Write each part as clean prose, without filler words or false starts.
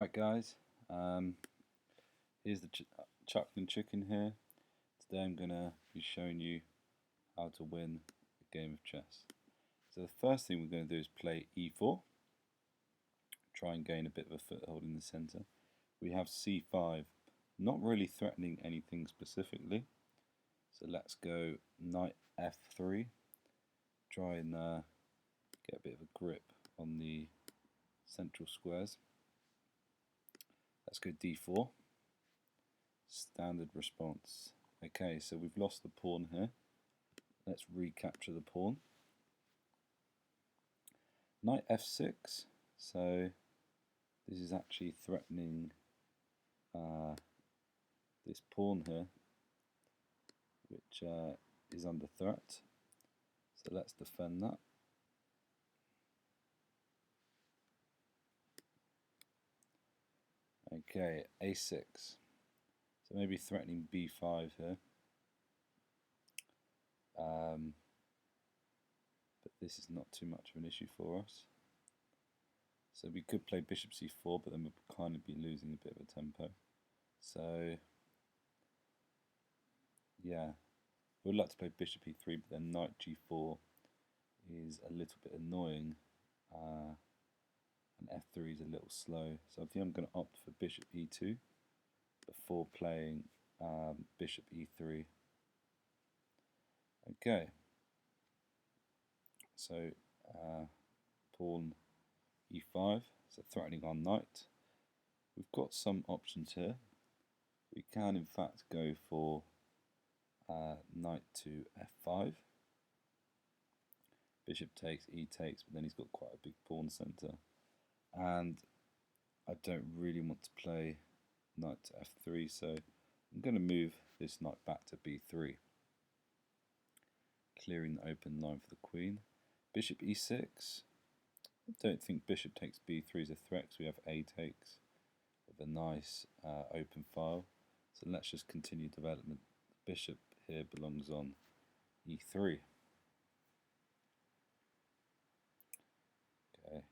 Right guys, here's the chuckling chicken here. Today I'm going to be showing you how to win a game of chess. So the first thing we're going to do is play e4, try and gain a bit of a foothold in the centre. We have c5, not really threatening anything specifically, so let's go knight f3, try and get a bit of a grip on the central squares. Let's go d4. Standard response. Okay, so we've lost the pawn here. Let's recapture the pawn. Knight f6. So this is actually threatening this pawn here, which is under threat. So let's defend that. Okay, a6. So maybe threatening b5 here. But this is not too much of an issue for us. So we could play bishop c4, but then we'd kind of be losing a bit of a tempo. So yeah, we'd like to play bishop e3, but then knight g4 is a little bit annoying, and f3 is a little slow. So I think I'm going to opt for bishop e2 before playing bishop e3. Okay, so pawn e5, so threatening our knight. We've got some options here. We can in fact go for knight to f5. Bishop takes, e takes, but then he's got quite a big pawn centre. And I don't really want to play knight to f3, so I'm going to move this knight back to b3, clearing the open line for the queen. Bishop e6. I don't think bishop takes b3 is a threat, because we have a takes with a nice open file. So let's just continue development. Bishop here belongs on e3. Okay,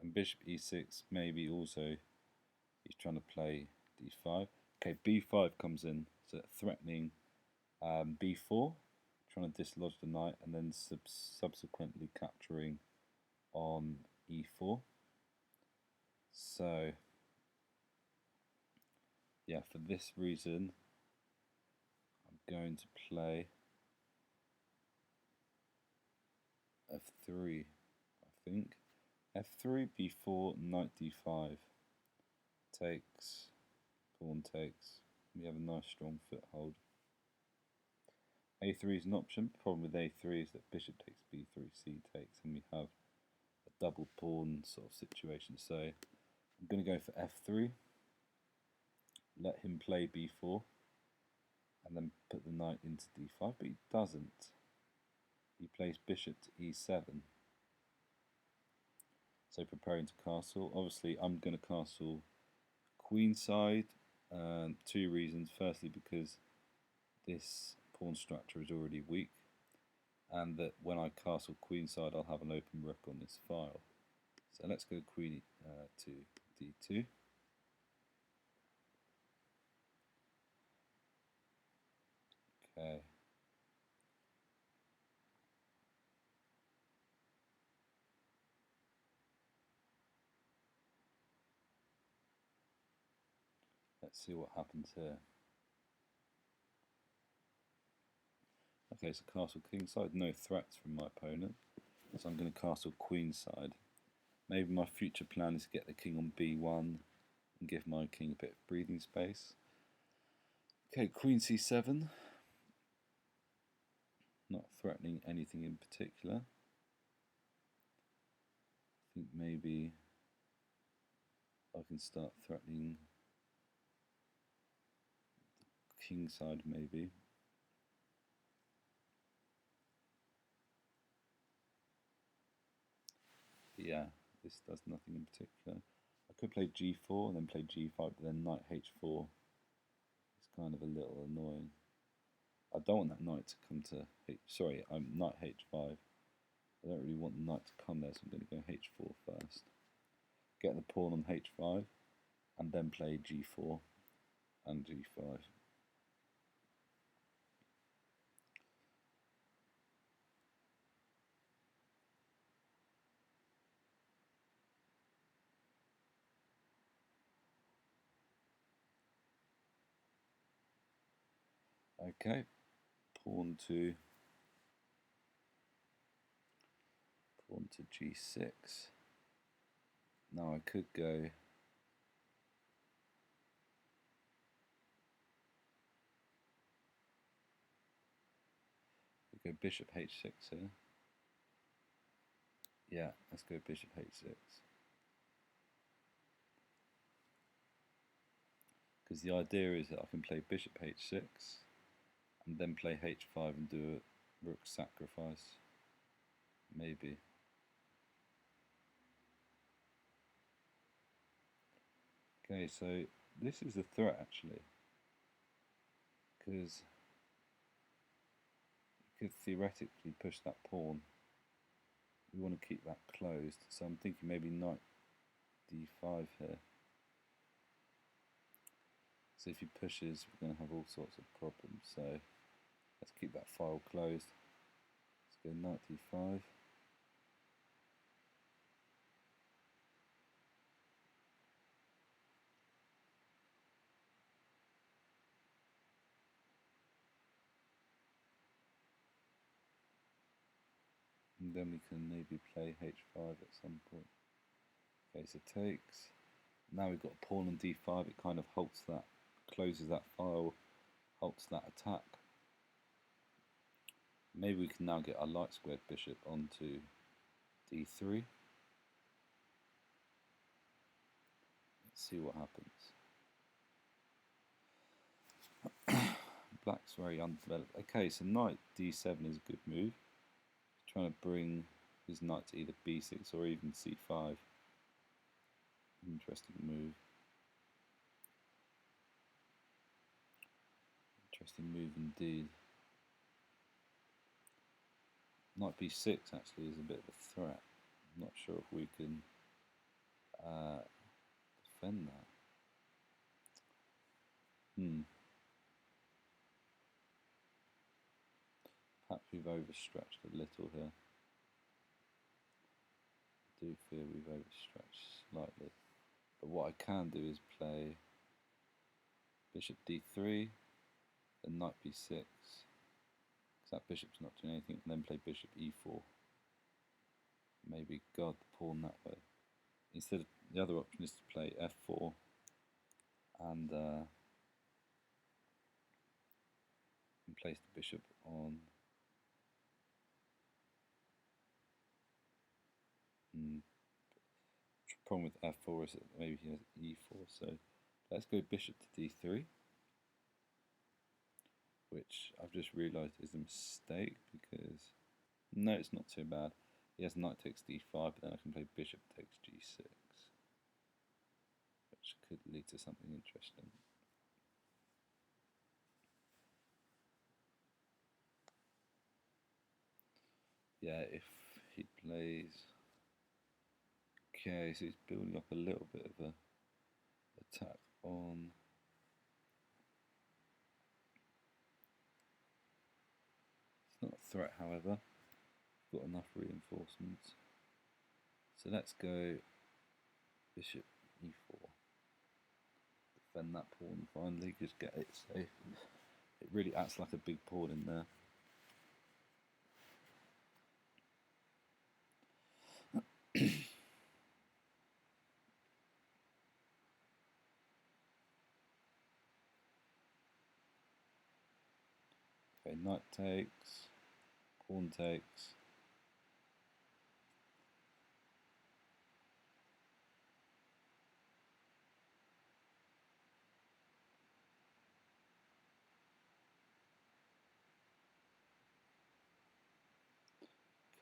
and bishop e6, maybe also he's trying to play d5. Okay, b5 comes in, so threatening b4, trying to dislodge the knight, and then subsequently capturing on e4. So yeah, for this reason I'm going to play f3, I think. f3, b4, knight d5, takes, pawn takes. We have a nice strong foothold. a3 is an option. The problem with a3 is that bishop takes b3, c takes, and we have a double pawn sort of situation. So I'm going to go for f3, let him play b4, and then put the knight into d5, but he doesn't. He plays bishop to e7. So preparing to castle. Obviously I'm going to castle queenside. Two reasons. Firstly, because this pawn structure is already weak, and that when I castle queenside I'll have an open rook on this file. So let's go queen to d2. Okay. Let's see what happens here. Okay, so castle kingside, no threats from my opponent. So I'm going to castle queenside. Maybe my future plan is to get the king on b1 and give my king a bit of breathing space. Okay, queen c7. Not threatening anything in particular. I think maybe I can start threatening the king side maybe. Yeah, this does nothing in particular. I could play g4 and then play g5, but then knight h4 is kind of a little annoying. I don't want that knight to come to knight h5. I don't really want the knight to come there, so I'm going to go h4 first. Get the pawn on h5. and then play g4 and g5. Okay, pawn to g6. Now I could go bishop h6 here. Yeah, let's go bishop h6. Because the idea is that I can play bishop h6 and then play h5 and do a rook sacrifice. Maybe. Okay, so this is a threat actually. Because you could theoretically push that pawn. We want to keep that closed, so I'm thinking maybe knight d5 here. So if he pushes, we're going to have all sorts of problems. So let's keep that file closed. Let's go knight d5. And then we can maybe play h5 at some point. Okay, so takes. Now we've got pawn on d5. It kind of halts that, closes that file, halts that attack. Maybe we can now get our light squared bishop onto d3. Let's see what happens. Black's very undeveloped. Okay, so knight d7 is a good move. He's trying to bring his knight to either b6 or even c5. Interesting move. Interesting move indeed. Knight b6 actually is a bit of a threat. I'm not sure if we can defend that. Perhaps we've overstretched a little here. I do fear we've overstretched slightly. But what I can do is play bishop d3, then knight b6, because that bishop's not doing anything, and then play bishop e4. Maybe guard the pawn that way. Instead, the other option is to play f4 and place the bishop on problem with f4 is that maybe he has e4, so let's go bishop to d3, which I've just realised is a mistake because no, it's not too bad. He has knight takes d5, but then I can play bishop takes g6, which could lead to something interesting. Yeah, if he plays... Okay, so he's building up a little bit of a attack on... It's not a threat, however. We've got enough reinforcements. So let's go bishop e4. Defend that pawn finally, just get it safe. It really acts like a big pawn in there. Okay, knight takes, pawn takes.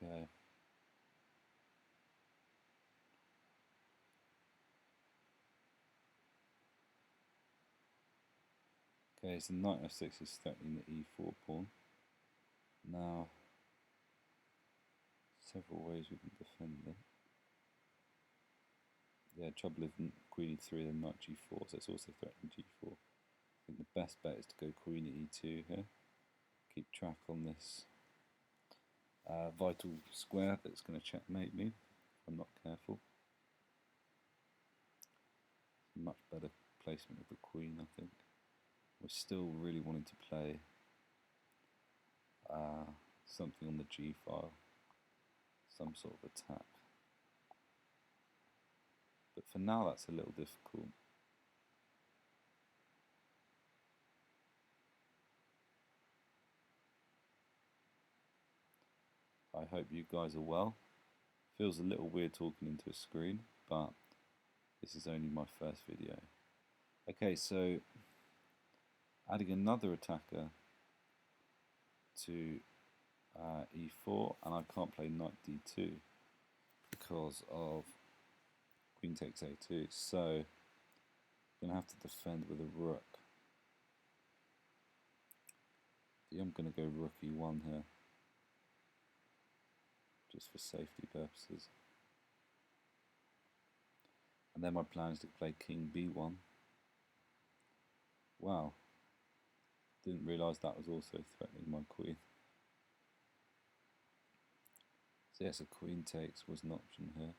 Okay. Okay, so knight f6 is threatening the e4 pawn. Now, several ways we can defend it. Yeah, trouble with queen e3 then knight g4, so it's also threatening g4. I think the best bet is to go queen e2 here. Keep track on this vital square that's going to checkmate me if I'm not careful. Much better placement of the queen, I think. We're still really wanting to play something on the g file, some sort of attack. But for now that's a little difficult. I hope you guys are well. Feels a little weird talking into a screen, but this is only my first video. Okay, so adding another attacker to e4, and I can't play knight d2 because of queen takes a2, so I'm going to have to defend with a rook. I'm going to go rook e1 here, just for safety purposes. And then my plan is to play king b1. Wow, didn't realise that was also threatening my queen. So yes, a queen takes was an option here.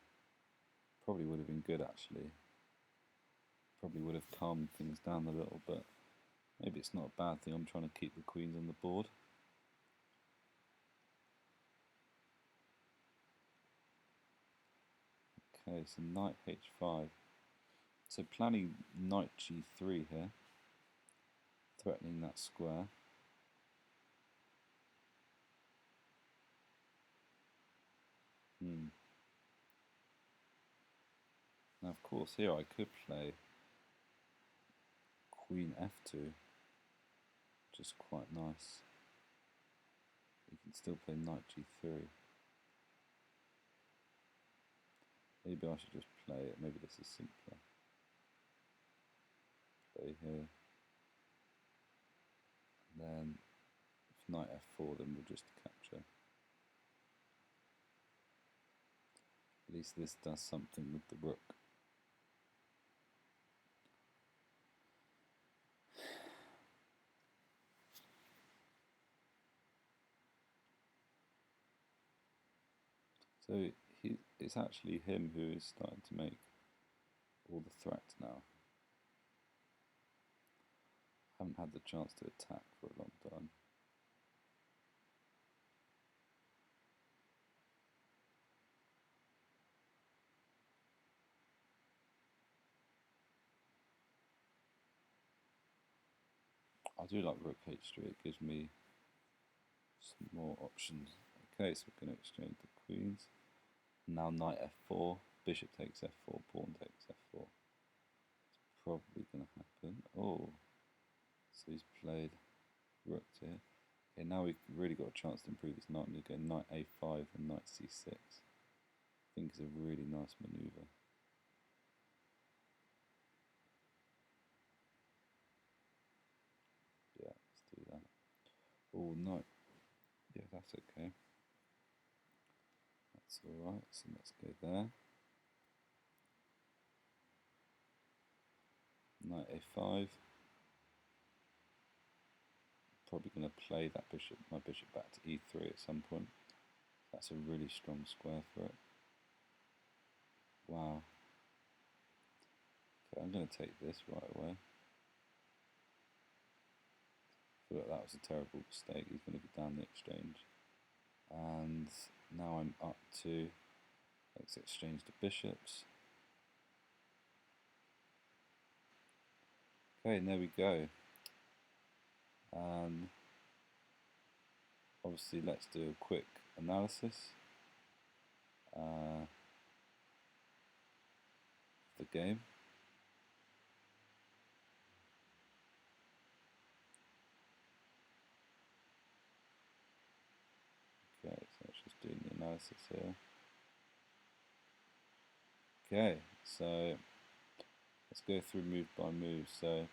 Probably would have been good actually. Probably would have calmed things down a little, but maybe it's not a bad thing. I'm trying to keep the queens on the board. Okay, so knight h5. So planning knight g3 here, threatening that square. Now of course here I could play queen f2, which is quite nice. You can still play knight g3. Maybe I should just play it, maybe this is simpler. Play here. And then if knight f4, then we'll just capture. At least this does something with the rook. So it's actually him who is starting to make all the threats now. I haven't had the chance to attack for a long time. I do like rook h3, it gives me some more options. Okay, so we're going to exchange the queens. Now knight f4, bishop takes f4, pawn takes f4. It's probably going to happen. Oh, so he's played rook here. Okay, now we've really got a chance to improve this knight. I'm going to go knight a5 and knight c6. I think it's a really nice maneuver. Yeah, let's do that. Oh, no. Yeah, that's okay. That's alright, so let's go there. Knight a5. Probably going to play that bishop, my bishop back to e3 at some point. That's a really strong square for it. Wow. Okay, I'm going to take this right away. I feel like that was a terrible mistake. He's going to be down the exchange. And now I'm up to, let's exchange the bishops. Okay, and there we go. Obviously, let's do a quick analysis. The game. Okay, so let's just do the analysis here. Okay, so let's go through move by move. So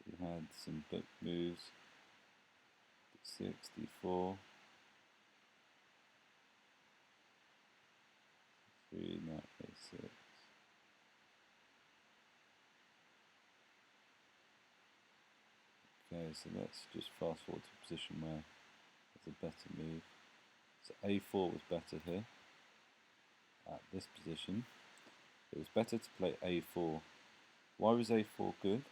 we had some book moves, d6, d4, 3, knight a6. Okay, so let's just fast forward to a position where it's a better move. So a4 was better here, at this position. It was better to play a4. Why was a4 good?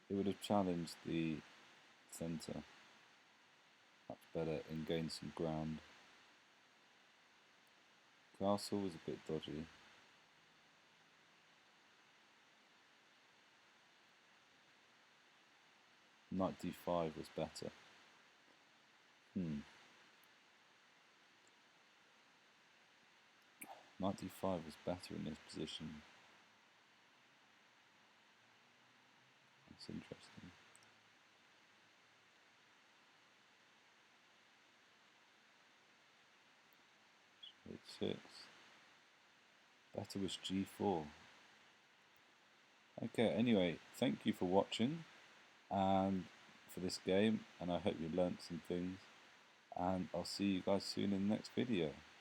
It would have challenged the centre much better and gained some ground. Castle was a bit dodgy. Knight d5 was better. Knight d5 was better in this position. That's interesting. H6. Better was g4. Okay, anyway, thank you for watching and for this game, and I hope you learnt some things, and I'll see you guys soon in the next video.